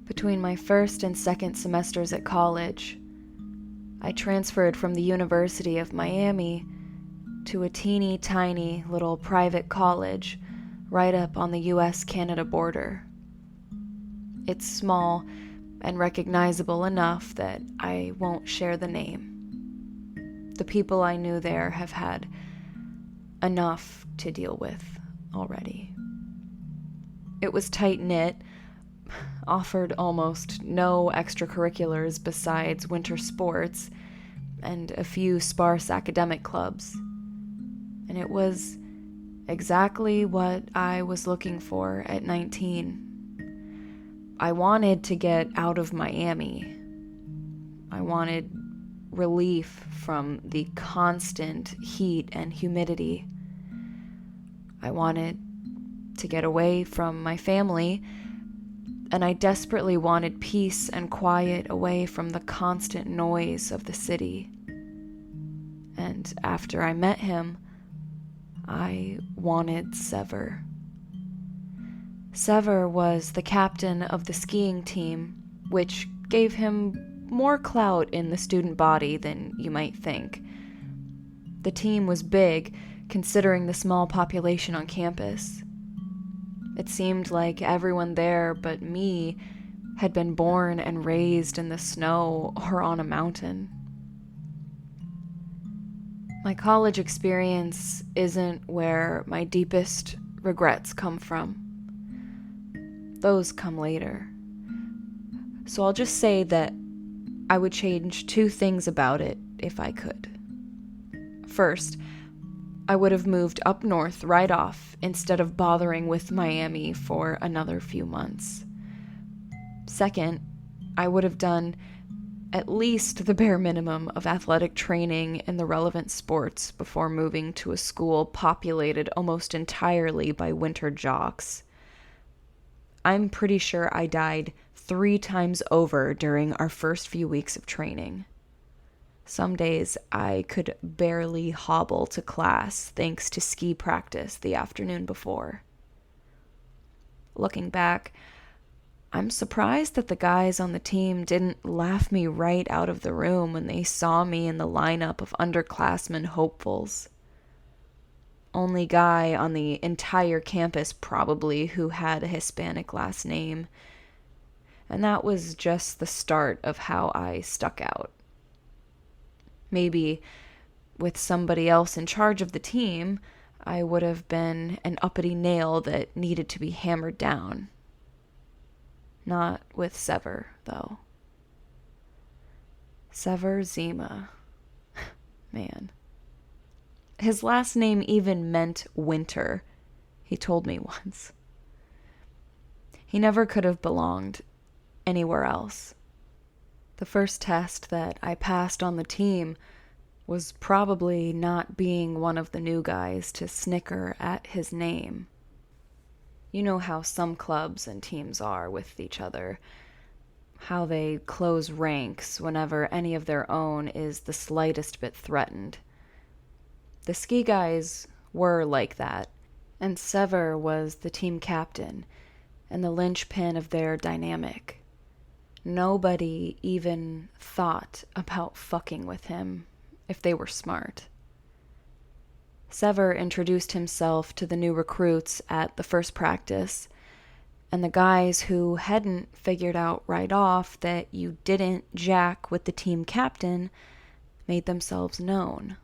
Between my first and second semesters at college, I transferred from the University of Miami to a teeny tiny little private college right up on the US-Canada border. It's small and recognizable enough that I won't share the name. The people I knew there have had enough to deal with already. It was tight-knit, offered almost no extracurriculars besides winter sports and a few sparse academic clubs. And it was exactly what I was looking for at 19. I wanted to get out of Miami. I wanted relief from the constant heat and humidity. I wanted to get away from my family, and I desperately wanted peace and quiet away from the constant noise of the city. And after I met him, I wanted Sever. Sever was the captain of the skiing team, which gave him more clout in the student body than you might think. The team was big, considering the small population on campus. It seemed like everyone there but me had been born and raised in the snow or on a mountain. My college experience isn't where my deepest regrets come from. Those come later. So I'll just say that I would change 2 things about it if I could. First, I would have moved up north right off instead of bothering with Miami for another few months. Second, I would have done at least the bare minimum of athletic training in the relevant sports before moving to a school populated almost entirely by winter jocks. I'm pretty sure I died 3 times over during our first few weeks of training. Some days I could barely hobble to class thanks to ski practice the afternoon before. Looking back, I'm surprised that the guys on the team didn't laugh me right out of the room when they saw me in the lineup of underclassmen hopefuls. Only guy on the entire campus probably who had a Hispanic last name. And that was just the start of how I stuck out. Maybe with somebody else in charge of the team, I would have been an uppity nail that needed to be hammered down. Not with Sever, though. Sever Zima. Man. His last name even meant winter, he told me once. He never could have belonged anywhere else. The first test that I passed on the team was probably not being one of the new guys to snicker at his name. You know how some clubs and teams are with each other, how they close ranks whenever any of their own is the slightest bit threatened. The ski guys were like that, and Sever was the team captain and the linchpin of their dynamic. Nobody even thought about fucking with him if they were smart. Sever introduced himself to the new recruits at the first practice, and the guys who hadn't figured out right off that you didn't jack with the team captain made themselves known.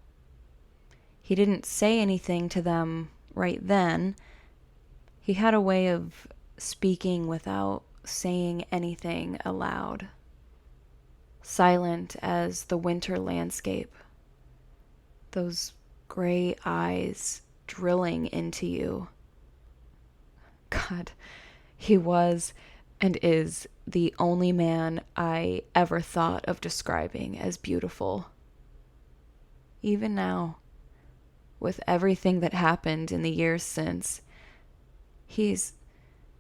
He didn't say anything to them right then. He had a way of speaking without saying anything aloud. Silent as the winter landscape. Those gray eyes drilling into you. God, he was and is the only man I ever thought of describing as beautiful. Even now, with everything that happened in the years since, he's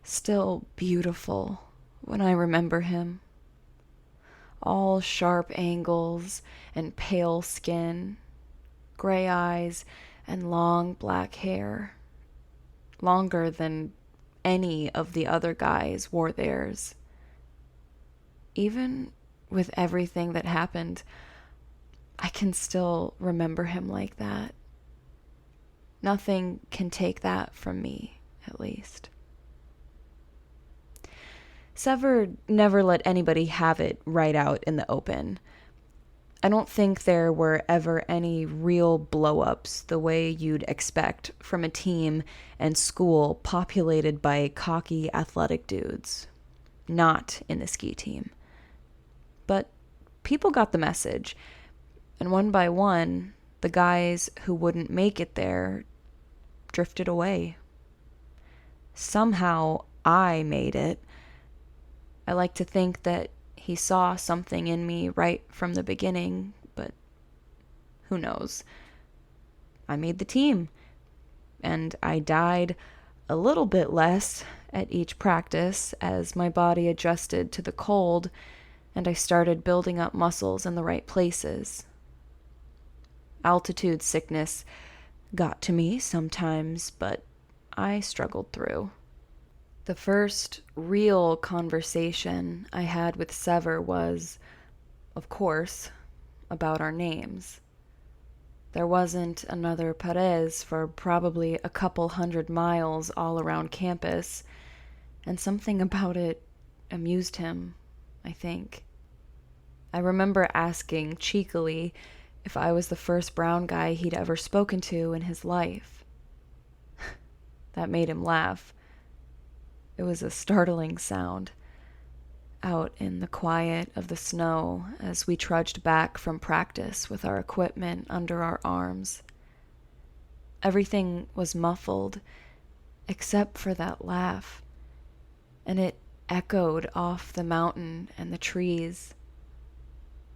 still beautiful when I remember him. All sharp angles and pale skin, gray eyes and long black hair, longer than any of the other guys wore theirs. even with everything that happened, I can still remember him like that. Nothing can take that from me, at least. Sever never let anybody have it right out in the open. I don't think there were ever any real blow-ups the way you'd expect from a team and school populated by cocky athletic dudes. Not in the ski team. But people got the message, and one by one, the guys who wouldn't make it there drifted away. Somehow I made it. I like to think that he saw something in me right from the beginning, but who knows? I made the team, and I died a little bit less at each practice as my body adjusted to the cold and I started building up muscles in the right places. Altitude sickness got to me sometimes, but I struggled through. The first real conversation I had with Sever was, of course, about our names. There wasn't another Perez for probably a couple 100 miles all around campus, and something about it amused him, I think. I remember asking cheekily if I was the first brown guy he'd ever spoken to in his life. That made him laugh. It was a startling sound. Out in the quiet of the snow as we trudged back from practice with our equipment under our arms. Everything was muffled except for that laugh, and it echoed off the mountain and the trees.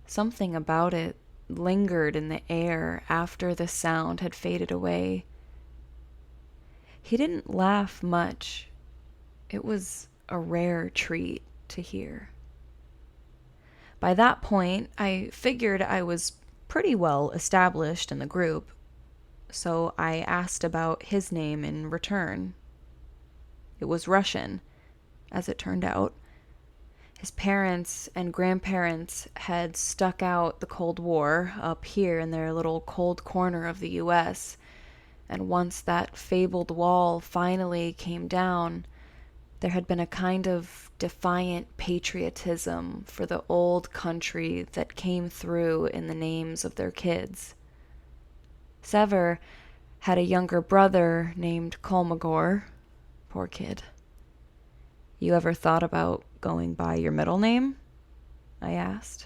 Something about it lingered in the air after the sound had faded away. He didn't laugh much. It was a rare treat to hear. By that point, I figured I was pretty well established in the group, so I asked about his name in return. It was Russian, as it turned out. His parents and grandparents had stuck out the Cold War up here in their little cold corner of the U.S., and once that fabled wall finally came down, there had been a kind of defiant patriotism for the old country that came through in the names of their kids. Sever had a younger brother named Kolmogor. Poor kid. You ever thought about going by your middle name? I asked.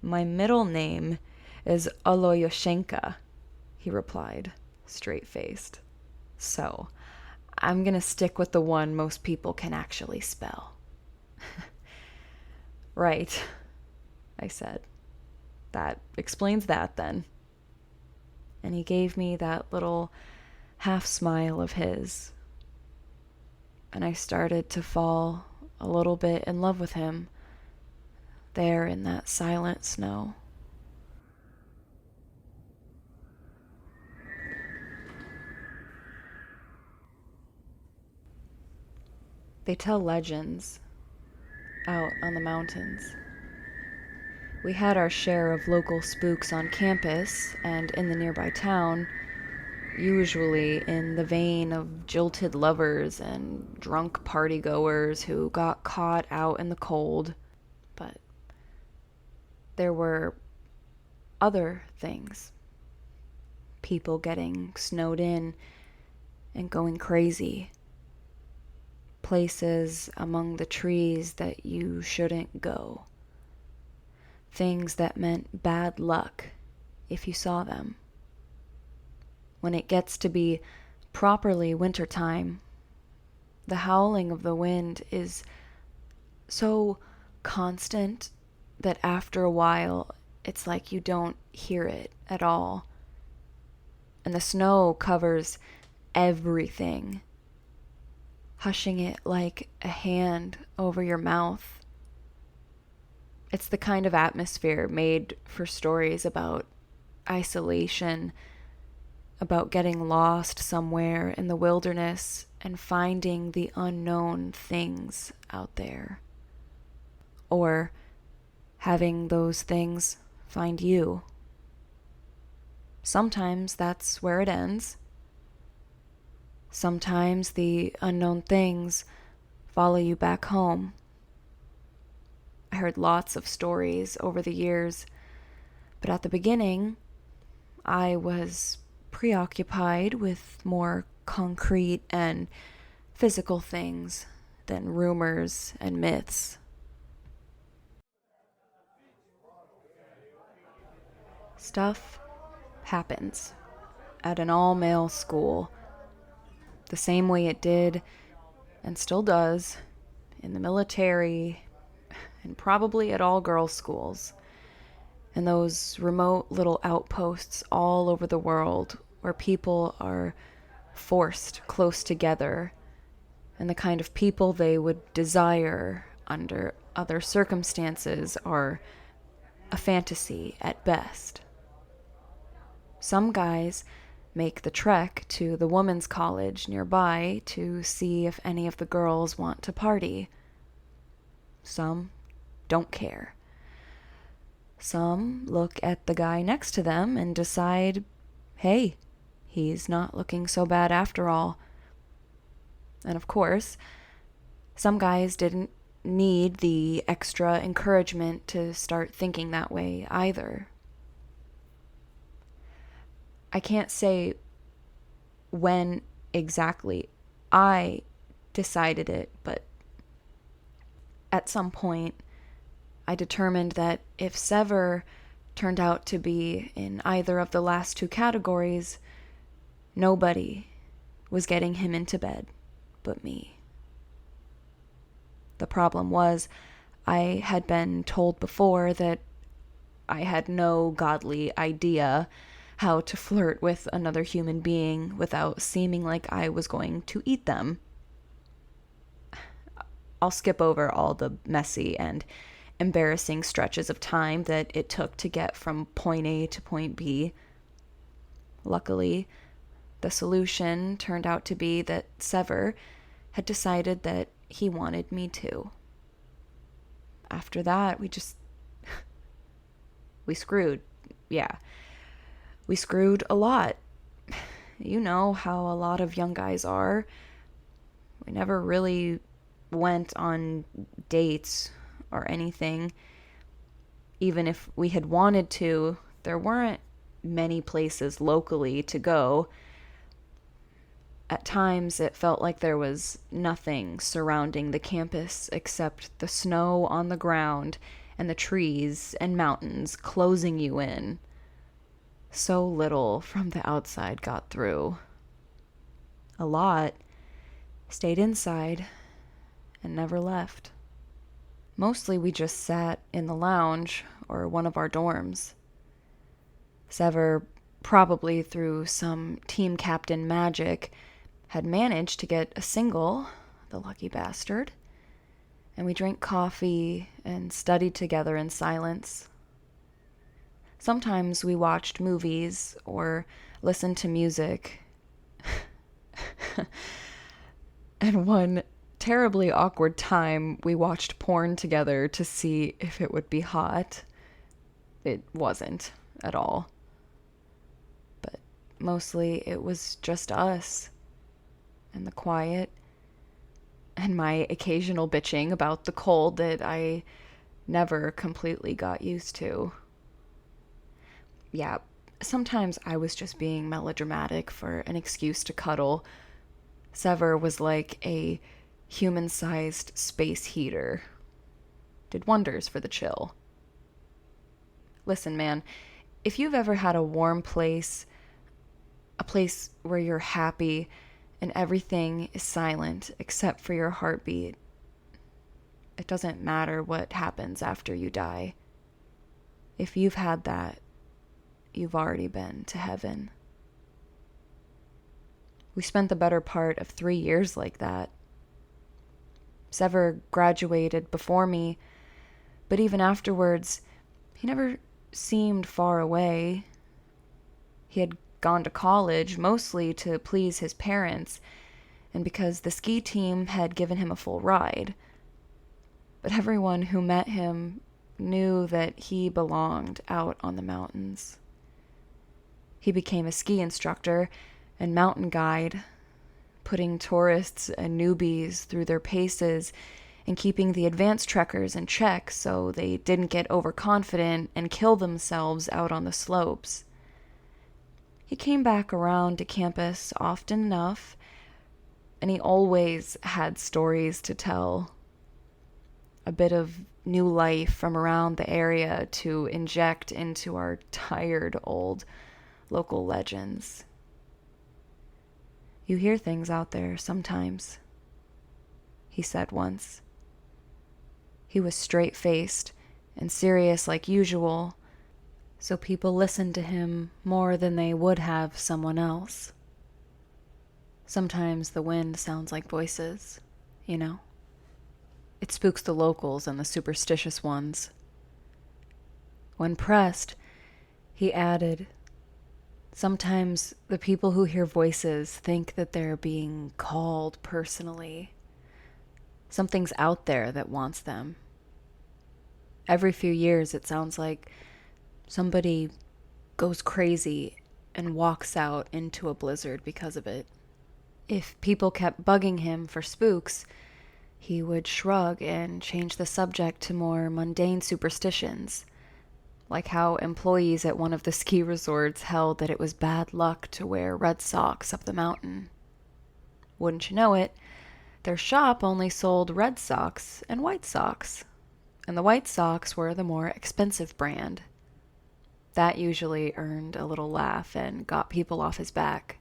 My middle name is Oloyoshenka, he replied, straight-faced. So, I'm gonna stick with the one most people can actually spell. Right, I said. That explains that, then. And he gave me that little half-smile of his. And I started to fall a little bit in love with him, there in that silent snow. They tell legends out on the mountains. We had our share of local spooks on campus and in the nearby town, usually in the vein of jilted lovers and drunk partygoers who got caught out in the cold. But there were other things. People getting snowed in and going crazy. Places among the trees that you shouldn't go. Things that meant bad luck if you saw them. When it gets to be properly wintertime, the howling of the wind is so constant that after a while it's like you don't hear it at all. And the snow covers everything, hushing it like a hand over your mouth. It's the kind of atmosphere made for stories about isolation, about getting lost somewhere in the wilderness and finding the unknown things out there. or having those things find you. Sometimes that's where it ends. Sometimes the unknown things follow you back home. I heard lots of stories over the years, but at the beginning, I was preoccupied with more concrete and physical things than rumors and myths. Stuff happens at an all-male school, the same way it did and still does in the military and probably at all girls' schools, and those remote little outposts all over the world where people are forced close together, and the kind of people they would desire under other circumstances are a fantasy at best. Some guys make the trek to the women's college nearby to see if any of the girls want to party. Some don't care. Some look at the guy next to them and decide, hey, he's not looking so bad after all. And of course, some guys didn't need the extra encouragement to start thinking that way either. I can't say when exactly I decided it, but at some point I determined that if Sever turned out to be in either of the last two categories, nobody was getting him into bed but me. The problem was, I had been told before that I had no godly idea how to flirt with another human being without seeming like I was going to eat them. I'll skip over all the messy and embarrassing stretches of time that it took to get from point A to point B. Luckily, the solution turned out to be that Sever had decided that he wanted me too. After that, we screwed. Yeah. We screwed a lot. You know how a lot of young guys are. We never really went on dates or anything. Even if we had wanted to, there weren't many places locally to go. At times, it felt like there was nothing surrounding the campus except the snow on the ground and the trees and mountains closing you in. So little from the outside got through. A lot stayed inside and never left. Mostly we just sat in the lounge or one of our dorms. Sever, probably through some team captain magic, had managed to get a single, the lucky bastard, and we drank coffee and studied together in silence. Sometimes we watched movies or listened to music. And one terribly awkward time, we watched porn together to see if it would be hot. It wasn't at all. But mostly it was just us and the quiet and my occasional bitching about the cold that I never completely got used to. Yeah, sometimes I was just being melodramatic for an excuse to cuddle. Sever was like a human-sized space heater. Did wonders for the chill. Listen, man, if you've ever had a warm place, a place where you're happy and everything is silent except for your heartbeat, it doesn't matter what happens after you die. If you've had that, you've already been to heaven. We spent the better part of 3 years like that. Sever graduated before me, but even afterwards, he never seemed far away. He had gone to college mostly to please his parents, and because the ski team had given him a full ride. but everyone who met him knew that he belonged out on the mountains. He became a ski instructor and mountain guide, putting tourists and newbies through their paces and keeping the advanced trekkers in check so they didn't get overconfident and kill themselves out on the slopes. He came back around to campus often enough, and he always had stories to tell. A bit of new life from around the area to inject into our tired old local legends. You hear things out there sometimes, he said once. He was straight-faced and serious like usual, so people listened to him more than they would have someone else. Sometimes the wind sounds like voices, you know? It spooks the locals and the superstitious ones. When pressed, he added, sometimes the people who hear voices think that they're being called personally. Something's out there that wants them. Every few years, it sounds like somebody goes crazy and walks out into a blizzard because of it. If people kept bugging him for spooks, he would shrug and change the subject to more mundane superstitions, like how employees at one of the ski resorts held that it was bad luck to wear red socks up the mountain. Wouldn't you know it, their shop only sold red socks and white socks, and the white socks were the more expensive brand. That usually earned a little laugh and got people off his back.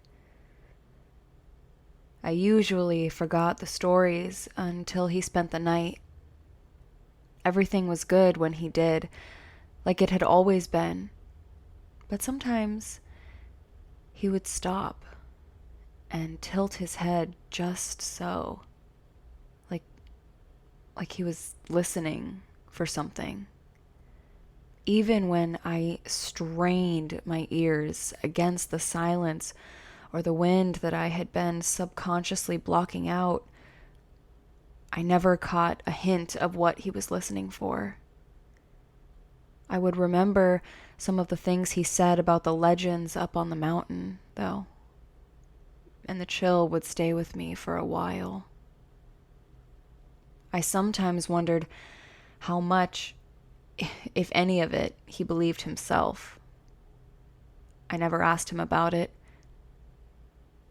I usually forgot the stories until he spent the night. Everything was good when he did, like it had always been. But sometimes he would stop and tilt his head just so, like he was listening for something. Even when I strained my ears against the silence or the wind that I had been subconsciously blocking out, I never caught a hint of what he was listening for. I would remember some of the things he said about the legends up on the mountain, though, and the chill would stay with me for a while. I sometimes wondered how much, if any of it, he believed himself. I never asked him about it.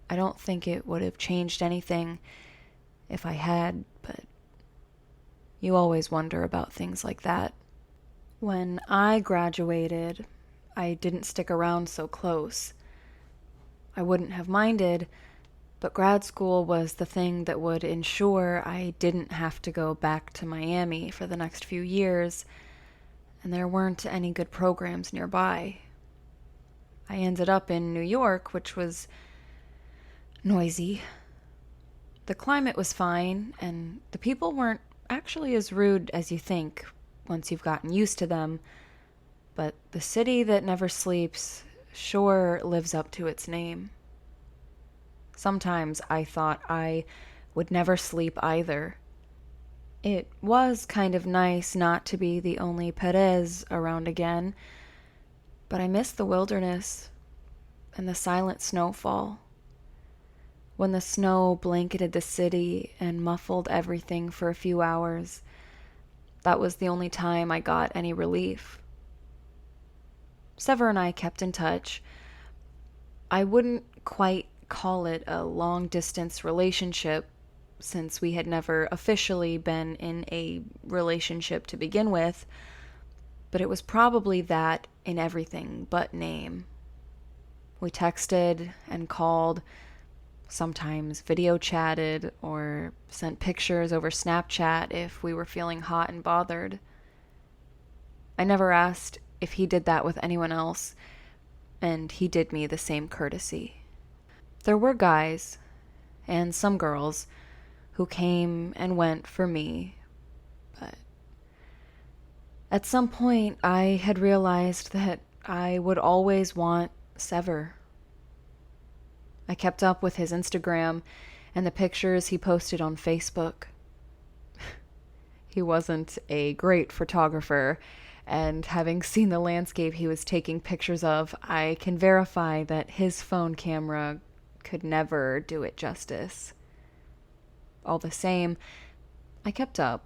I don't think it would have changed anything if I had, but you always wonder about things like that. When I graduated, I didn't stick around so close. I wouldn't have minded, but grad school was the thing that would ensure I didn't have to go back to Miami for the next few years, and there weren't any good programs nearby. I ended up in New York, which was noisy. The climate was fine, and the people weren't actually as rude as you think once you've gotten used to them, but the city that never sleeps sure lives up to its name. Sometimes I thought I would never sleep either. It was kind of nice not to be the only Perez around again, but I missed the wilderness and the silent snowfall. When the snow blanketed the city and muffled everything for a few hours, that was the only time I got any relief. Sever and I kept in touch. I wouldn't quite call it a long-distance relationship, since we had never officially been in a relationship to begin with, but it was probably that in everything but name. We texted and called, sometimes video chatted or sent pictures over Snapchat if we were feeling hot and bothered. I never asked if he did that with anyone else, and he did me the same courtesy. There were guys, and some girls, who came and went for me, but at some point I had realized that I would always want Sever. I kept up with his Instagram and the pictures he posted on Facebook. He wasn't a great photographer, and having seen the landscape he was taking pictures of, I can verify that his phone camera could never do it justice. All the same, I kept up.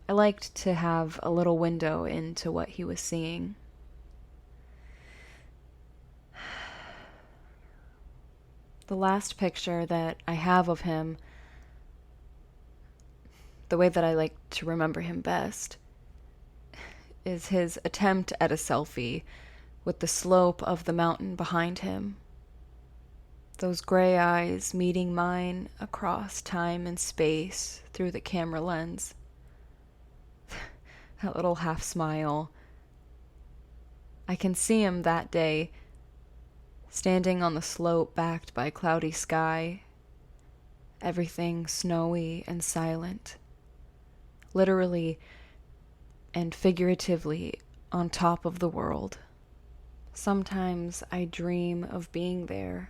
I liked to have a little window into what he was seeing. The last picture that I have of him, the way that I like to remember him best, is his attempt at a selfie with the slope of the mountain behind him. Those gray eyes meeting mine across time and space through the camera lens. That little half smile. I can see him that day, standing on the slope backed by cloudy sky, everything snowy and silent, literally and figuratively on top of the world. Sometimes I dream of being there,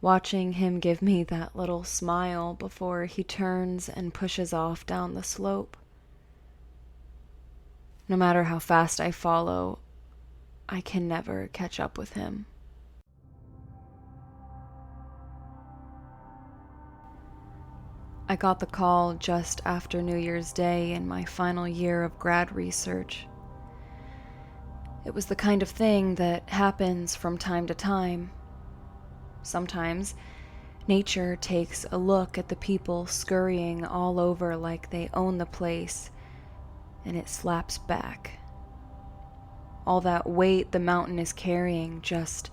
watching him give me that little smile before he turns and pushes off down the slope. No matter how fast I follow, I can never catch up with him. I got the call just after New Year's Day in my final year of grad research. It was the kind of thing that happens from time to time. Sometimes, nature takes a look at the people scurrying all over like they own the place, and it slaps back. All that weight the mountain is carrying just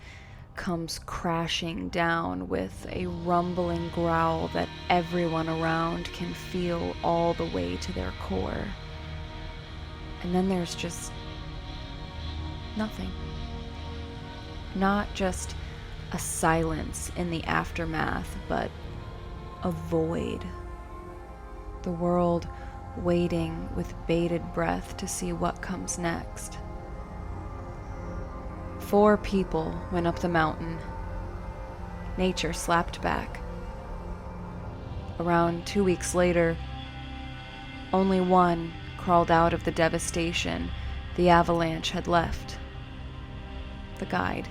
comes crashing down with a rumbling growl that everyone around can feel all the way to their core. And then there's just nothing. Not just a silence in the aftermath, but a void. The world waiting with bated breath to see what comes next. 4 people went up the mountain. Nature slapped back. Around 2 weeks later, only one crawled out of the devastation the avalanche had left. The guide.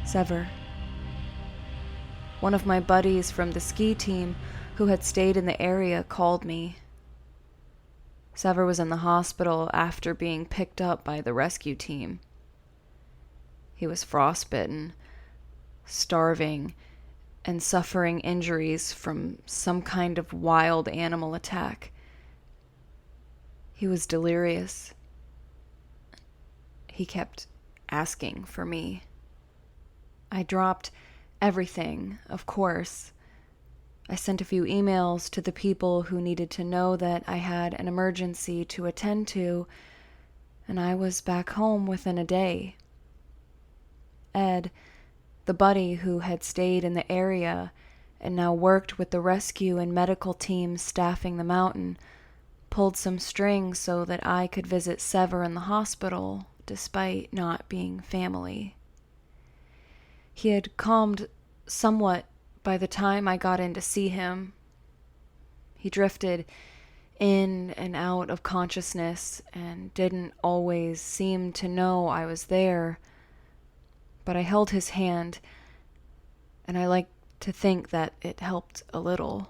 Sever. One of my buddies from the ski team who had stayed in the area called me. Sever was in the hospital after being picked up by the rescue team. He was frostbitten, starving, and suffering injuries from some kind of wild animal attack. He was delirious. He kept asking for me. I dropped everything, of course. I sent a few emails to the people who needed to know that I had an emergency to attend to, and I was back home within a day. Ed, the buddy who had stayed in the area and now worked with the rescue and medical teams staffing the mountain, pulled some strings so that I could visit Sever in the hospital despite not being family. He had calmed somewhat by the time I got in to see him. He drifted in and out of consciousness and didn't always seem to know I was there, but I held his hand, and I like to think that it helped a little.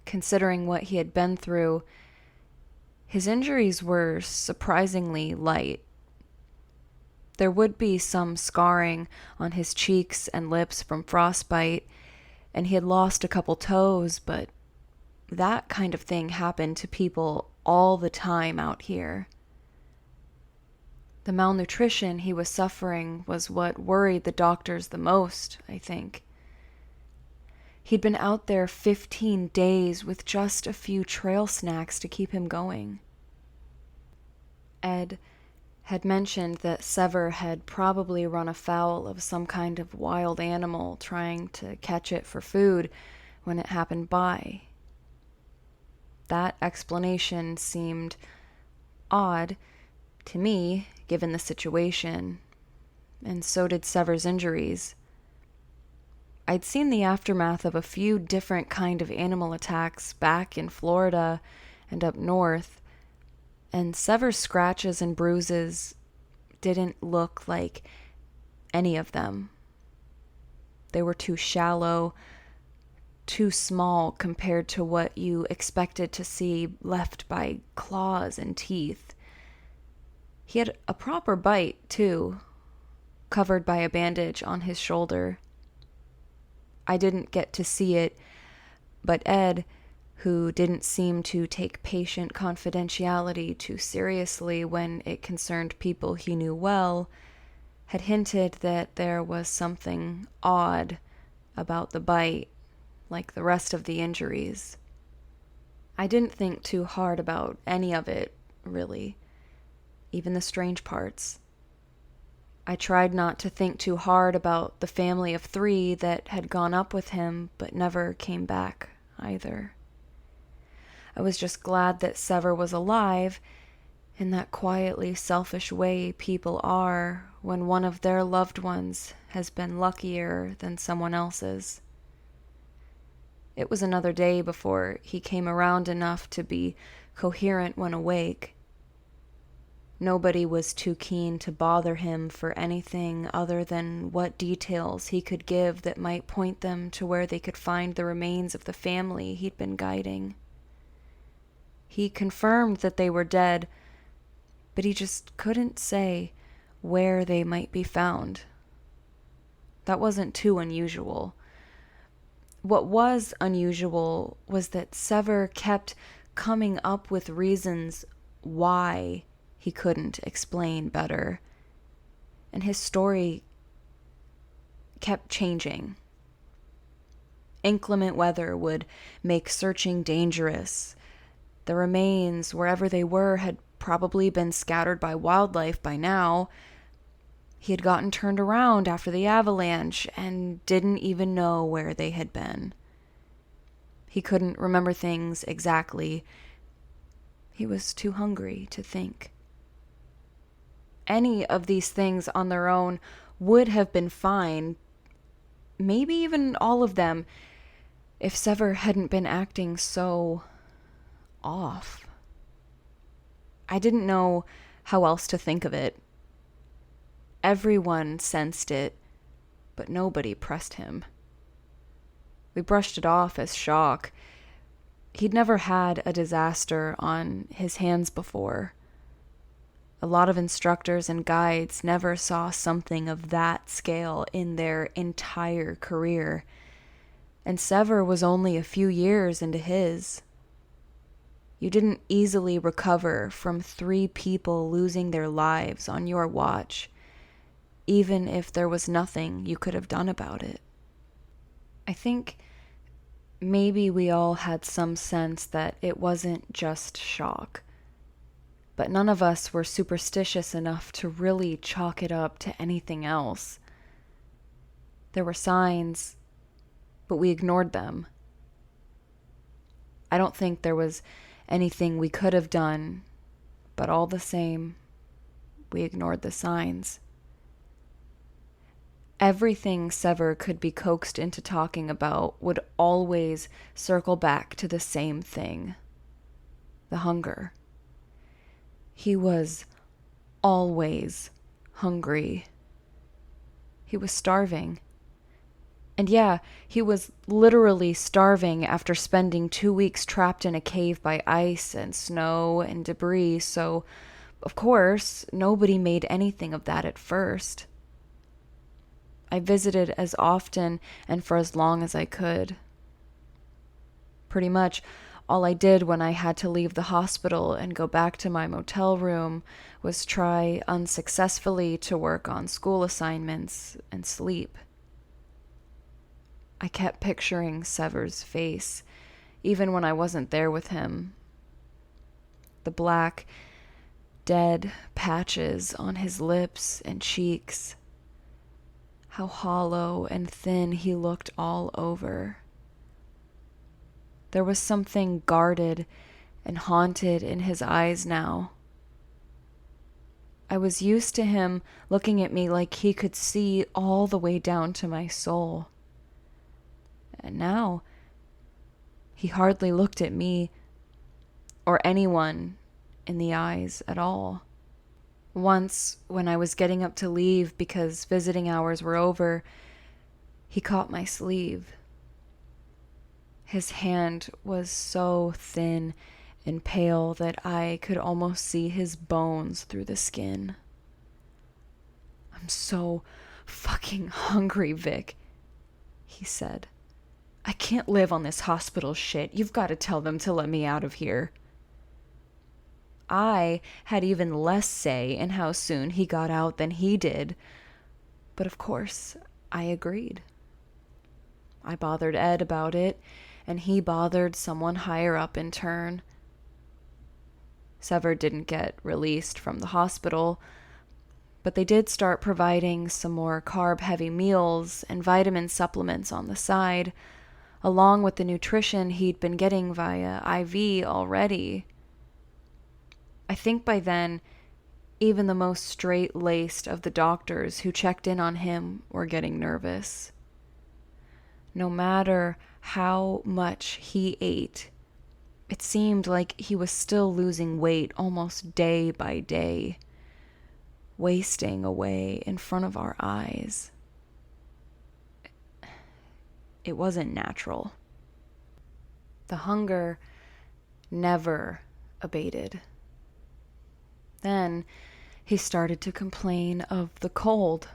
Considering what he had been through, his injuries were surprisingly light. There would be some scarring on his cheeks and lips from frostbite, and he had lost a couple toes, but that kind of thing happened to people all the time out here. The malnutrition he was suffering was what worried the doctors the most, I think. He'd been out there 15 days with just a few trail snacks to keep him going. Ed had mentioned that Sever had probably run afoul of some kind of wild animal trying to catch it for food when it happened by. That explanation seemed odd to me, given the situation, and so did Sever's injuries. I'd seen the aftermath of a few different kind of animal attacks back in Florida and up north, and Sever's scratches and bruises didn't look like any of them. They were too shallow, too small compared to what you expected to see left by claws and teeth. He had a proper bite, too, covered by a bandage on his shoulder. I didn't get to see it, but Ed, who didn't seem to take patient confidentiality too seriously when it concerned people he knew well, had hinted that there was something odd about the bite, like the rest of the injuries. I didn't think too hard about any of it, really, even the strange parts. I tried not to think too hard about the family of 3 that had gone up with him but never came back either. I was just glad that Sever was alive, in that quietly selfish way people are when one of their loved ones has been luckier than someone else's. It was another day before he came around enough to be coherent when awake. Nobody was too keen to bother him for anything other than what details he could give that might point them to where they could find the remains of the family he'd been guiding. He confirmed that they were dead, but he just couldn't say where they might be found. That wasn't too unusual. What was unusual was that Sever kept coming up with reasons why he couldn't explain better, and his story kept changing. Inclement weather would make searching dangerous. The remains, wherever they were, had probably been scattered by wildlife by now. He had gotten turned around after the avalanche and didn't even know where they had been. He couldn't remember things exactly. He was too hungry to think. Any of these things on their own would have been fine, maybe even all of them, if Sever hadn't been acting so off. I didn't know how else to think of it. Everyone sensed it, but nobody pressed him. We brushed it off as shock. He'd never had a disaster on his hands before. A lot of instructors and guides never saw something of that scale in their entire career, and Sever was only a few years into his. You didn't easily recover from 3 people losing their lives on your watch, even if there was nothing you could have done about it. I think maybe we all had some sense that it wasn't just shock, but none of us were superstitious enough to really chalk it up to anything else. There were signs, but we ignored them. I don't think there was anything we could have done, but all the same, we ignored the signs. Everything Sever could be coaxed into talking about would always circle back to the same thing: the hunger. He was always hungry. He was starving. And yeah, he was literally starving after spending 2 weeks trapped in a cave by ice and snow and debris, so, of course, nobody made anything of that at first. I visited as often and for as long as I could. Pretty much all I did when I had to leave the hospital and go back to my motel room was try unsuccessfully to work on school assignments and sleep. I kept picturing Sever's face, even when I wasn't there with him. The black, dead patches on his lips and cheeks. How hollow and thin he looked all over. There was something guarded and haunted in his eyes now. I was used to him looking at me like he could see all the way down to my soul. And now, he hardly looked at me or anyone in the eyes at all. Once, when I was getting up to leave because visiting hours were over, he caught my sleeve. His hand was so thin and pale that I could almost see his bones through the skin. "I'm so fucking hungry, Vic," he said. "I can't live on this hospital shit. You've got to tell them to let me out of here." I had even less say in how soon he got out than he did, but of course, I agreed. I bothered Ed about it, and he bothered someone higher up in turn. Sever didn't get released from the hospital, but they did start providing some more carb-heavy meals and vitamin supplements on the side, along with the nutrition he'd been getting via IV already. I think by then, even the most straight-laced of the doctors who checked in on him were getting nervous. No matter how much he ate, it seemed like he was still losing weight almost day by day, wasting away in front of our eyes. It wasn't natural. The hunger never abated. Then he started to complain of the cold.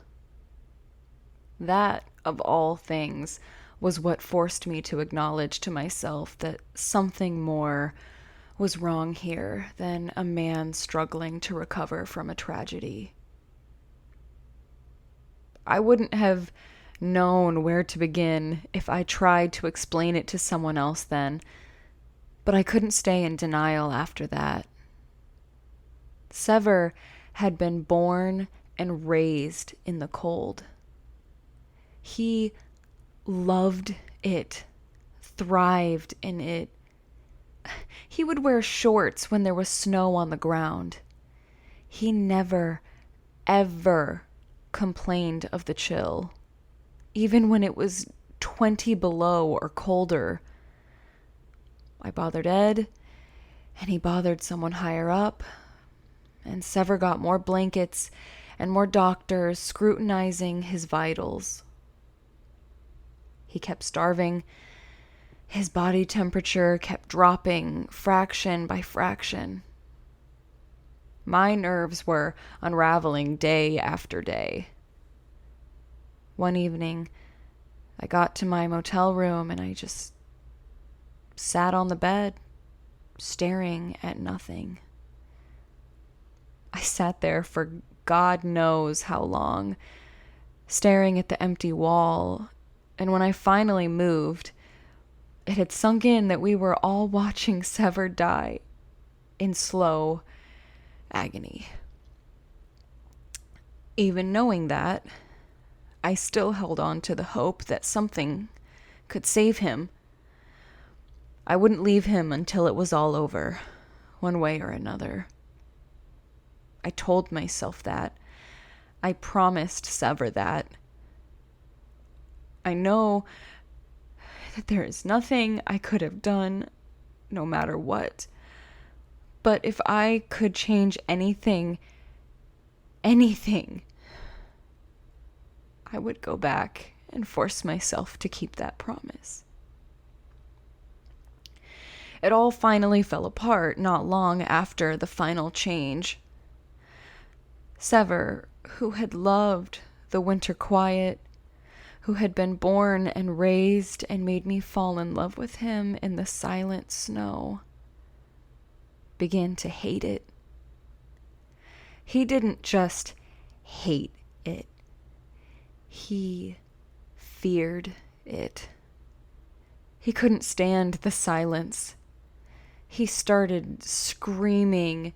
That, of all things, was what forced me to acknowledge to myself that something more was wrong here than a man struggling to recover from a tragedy. I wouldn't have known where to begin if I tried to explain it to someone else then, but I couldn't stay in denial after that. Sever had been born and raised in the cold. He loved it, thrived in it. He would wear shorts when there was snow on the ground. He never, ever complained of the chill, even when it was 20 below or colder. I bothered Ed, and he bothered someone higher up, and Sever got more blankets and more doctors scrutinizing his vitals. He kept starving. His body temperature kept dropping fraction by fraction. My nerves were unraveling day after day. One evening, I got to my motel room and I just sat on the bed, staring at nothing. I sat there for God knows how long, staring at the empty wall, and when I finally moved, it had sunk in that we were all watching Sever die in slow agony. Even knowing that, I still held on to the hope that something could save him. I wouldn't leave him until it was all over, one way or another. I told myself that. I promised Sever that. I know that there is nothing I could have done, no matter what. But if I could change anything, I would go back and force myself to keep that promise. It all finally fell apart not long after the final change. Sever, who had loved the winter quiet, who had been born and raised and made me fall in love with him in the silent snow, began to hate it. He didn't just hate it. He feared it. He couldn't stand the silence. He started screaming,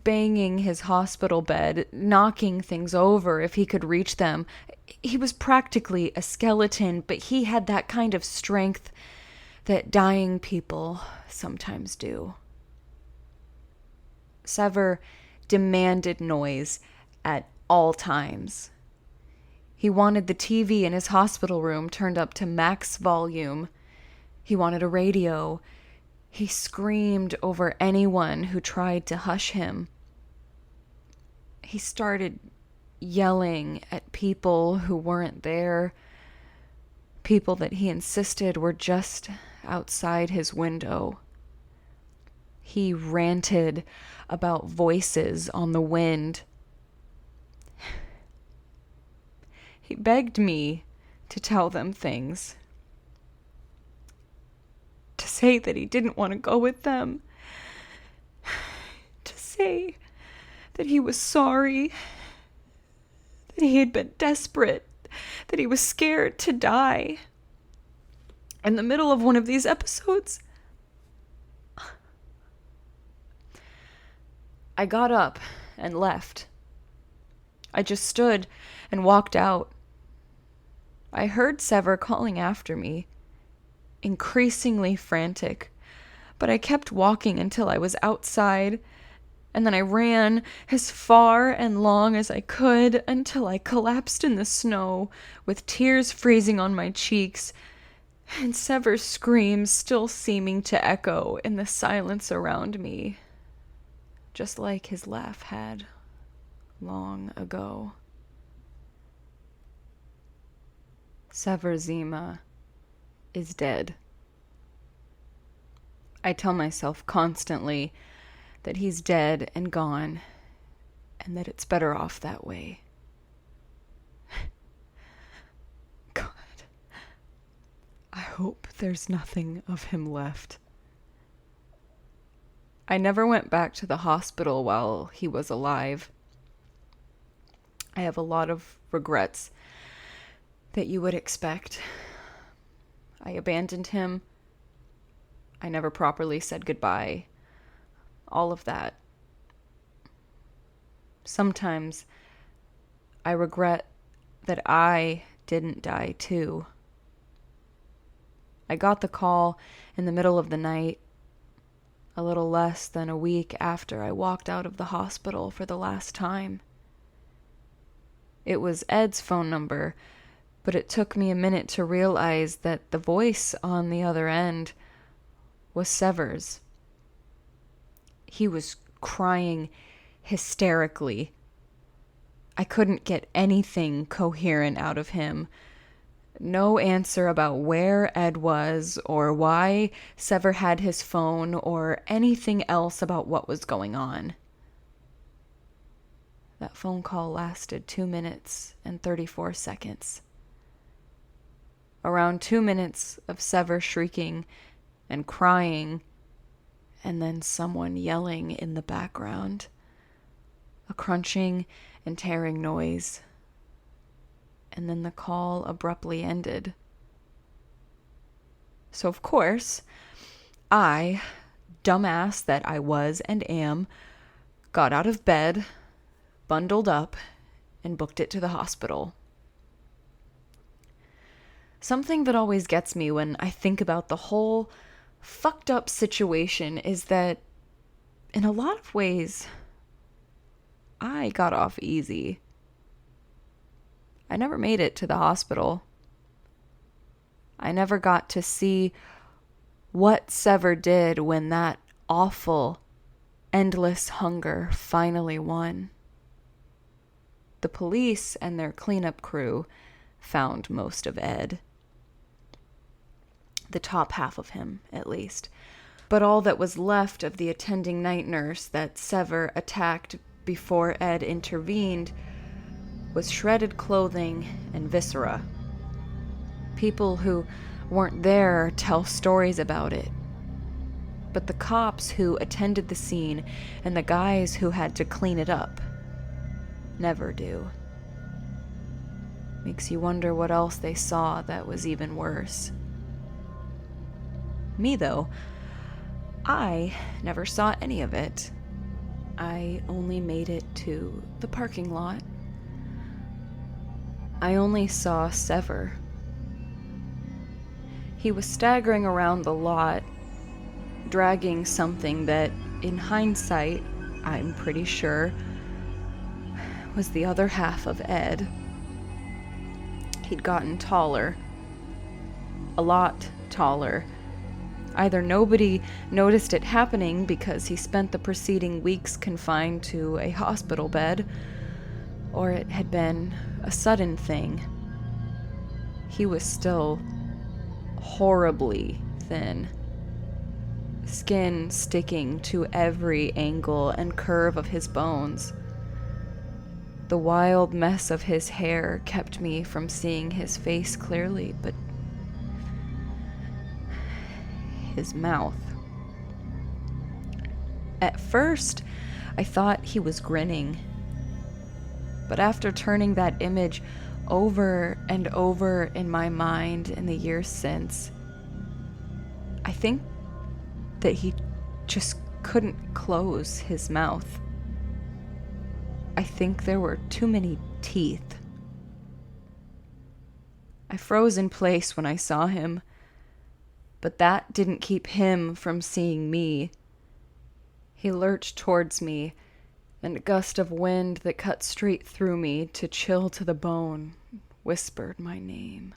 banging his hospital bed, knocking things over if he could reach them. He was practically a skeleton, but he had that kind of strength that dying people sometimes do. Sever demanded noise at all times. He wanted the TV in his hospital room turned up to max volume. He wanted a radio. He screamed over anyone who tried to hush him. He started yelling at people who weren't there, people that he insisted were just outside his window. He ranted about voices on the wind. He begged me to tell them things, to say that he didn't want to go with them, to say that he was sorry, that he had been desperate, that he was scared to die. In the middle of one of these episodes, I got up and left. I just stood and walked out. I heard Sever calling after me, increasingly frantic, but I kept walking until I was outside, and then I ran as far and long as I could until I collapsed in the snow with tears freezing on my cheeks and Sever's screams still seeming to echo in the silence around me, just like his laugh had long ago. Zarinaaa is dead. I tell myself constantly that he's dead and gone, and that it's better off that way. God, I hope there's nothing of him left. I never went back to the hospital while he was alive. I have a lot of regrets that you would expect. I abandoned him. I never properly said goodbye. All of that. Sometimes I regret that I didn't die too. I got the call in the middle of the night, a little less than a week after I walked out of the hospital for the last time. It was Ed's phone number, but it took me a minute to realize that the voice on the other end was Sever's. He was crying hysterically. I couldn't get anything coherent out of him. No answer about where Ed was, or why Sever had his phone, or anything else about what was going on. That phone call lasted 2 minutes and 34 seconds. Around 2 minutes of Sever shrieking and crying, and then someone yelling in the background. A crunching and tearing noise. And then the call abruptly ended. So of course, I, dumbass that I was and am, got out of bed, bundled up, and booked it to the hospital. Something that always gets me when I think about the whole fucked up situation is that, in a lot of ways, I got off easy. I never made it to the hospital. I never got to see what Sever did when that awful, endless hunger finally won. The police and their cleanup crew found most of Ed. The top half of him, at least. But all that was left of the attending night nurse that Sever attacked before Ed intervened was shredded clothing and viscera. People who weren't there tell stories about it. But the cops who attended the scene and the guys who had to clean it up never do. Makes you wonder what else they saw that was even worse. Me, though, I never saw any of it. I only made it to the parking lot. I only saw Sever. He was staggering around the lot, dragging something that, in hindsight, I'm pretty sure, was the other half of Ed. He'd gotten taller. A lot taller. Either nobody noticed it happening because he spent the preceding weeks confined to a hospital bed, or it had been a sudden thing. He was still horribly thin, skin sticking to every angle and curve of his bones. The wild mess of his hair kept me from seeing his face clearly, but his mouth. At first, I thought he was grinning. But after turning that image over and over in my mind in the years since, I think that he just couldn't close his mouth. I think there were too many teeth. I froze in place when I saw him, but that didn't keep him from seeing me. He lurched towards me, and a gust of wind that cut straight through me to chill to the bone whispered my name.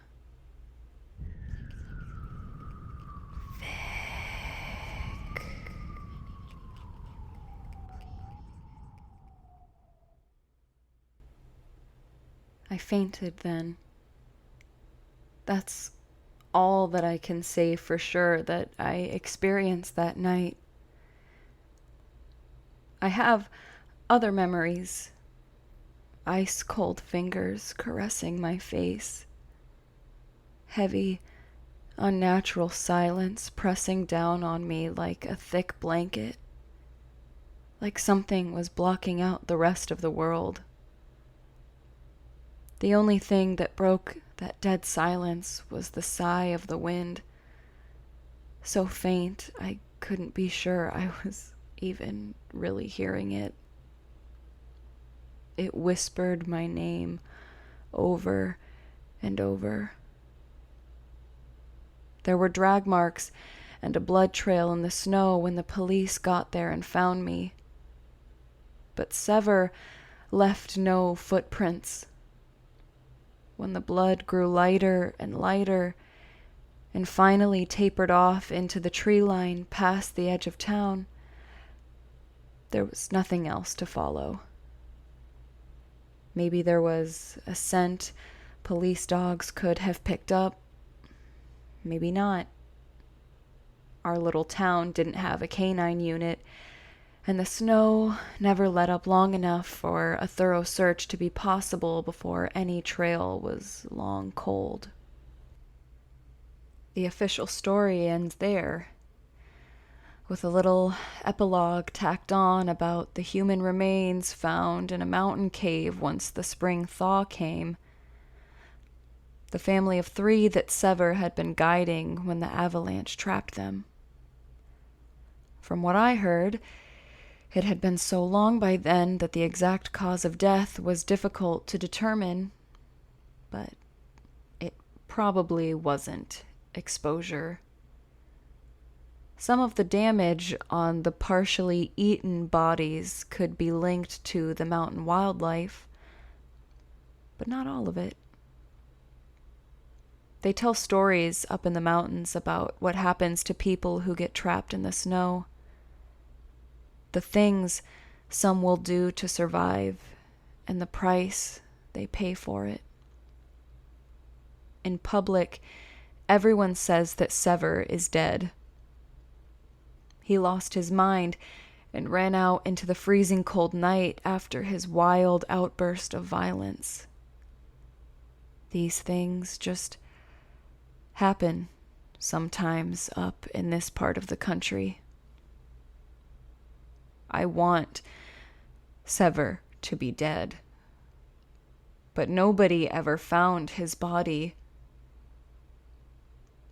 I fainted then. That's all that I can say for sure that I experienced that night. I have other memories. Ice-cold fingers caressing my face. Heavy, unnatural silence pressing down on me like a thick blanket. Like something was blocking out the rest of the world. The only thing that broke that dead silence was the sigh of the wind. So faint, I couldn't be sure I was even really hearing it. It whispered my name over and over. There were drag marks and a blood trail in the snow when the police got there and found me. But Sever left no footprints. When the blood grew lighter and lighter and finally tapered off into the tree line past the edge of town, there was nothing else to follow. Maybe there was a scent police dogs could have picked up. Maybe not. Our little town didn't have a canine unit, and the snow never let up long enough for a thorough search to be possible before any trail was long cold. The official story ends there, with a little epilogue tacked on about the human remains found in a mountain cave once the spring thaw came. The family of 3 that Sever had been guiding when the avalanche trapped them. From what I heard, it had been so long by then that the exact cause of death was difficult to determine, but it probably wasn't exposure. Some of the damage on the partially eaten bodies could be linked to the mountain wildlife, but not all of it. They tell stories up in the mountains about what happens to people who get trapped in the snow. The things some will do to survive, and the price they pay for it. In public, everyone says that Sever is dead. He lost his mind and ran out into the freezing cold night after his wild outburst of violence. These things just happen sometimes up in this part of the country. I want Sever to be dead, but nobody ever found his body.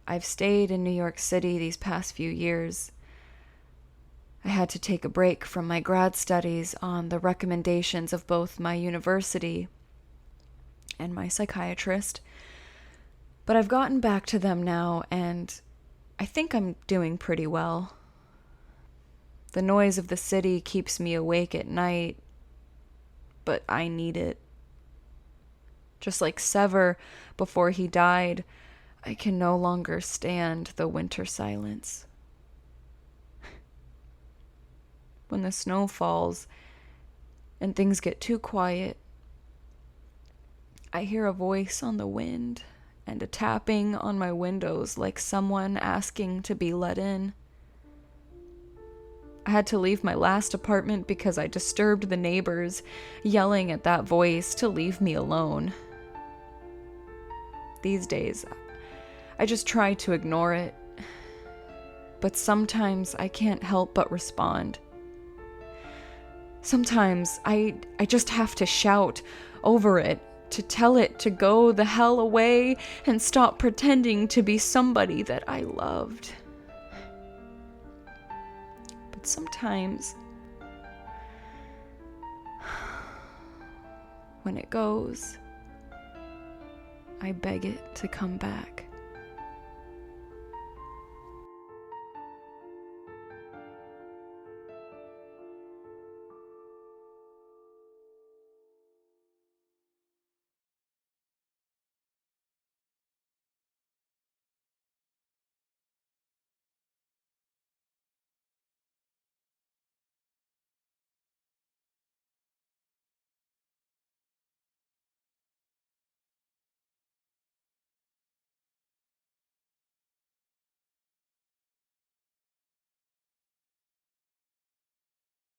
I've stayed in New York City these past few years. I had to take a break from my grad studies on the recommendations of both my university and my psychiatrist, but I've gotten back to them now, and I think I'm doing pretty well. The noise of the city keeps me awake at night, but I need it. Just like Sever before he died, I can no longer stand the winter silence. when the snow falls and things get too quiet, I hear a voice on the wind and a tapping on my windows like someone asking to be let in. I had to leave my last apartment because I disturbed the neighbors, yelling at that voice to leave me alone. These days, I just try to ignore it, but sometimes I can't help but respond. Sometimes I just have to shout over it, to tell it to go the hell away and stop pretending to be somebody that I loved. But sometimes, when it goes, I beg it to come back.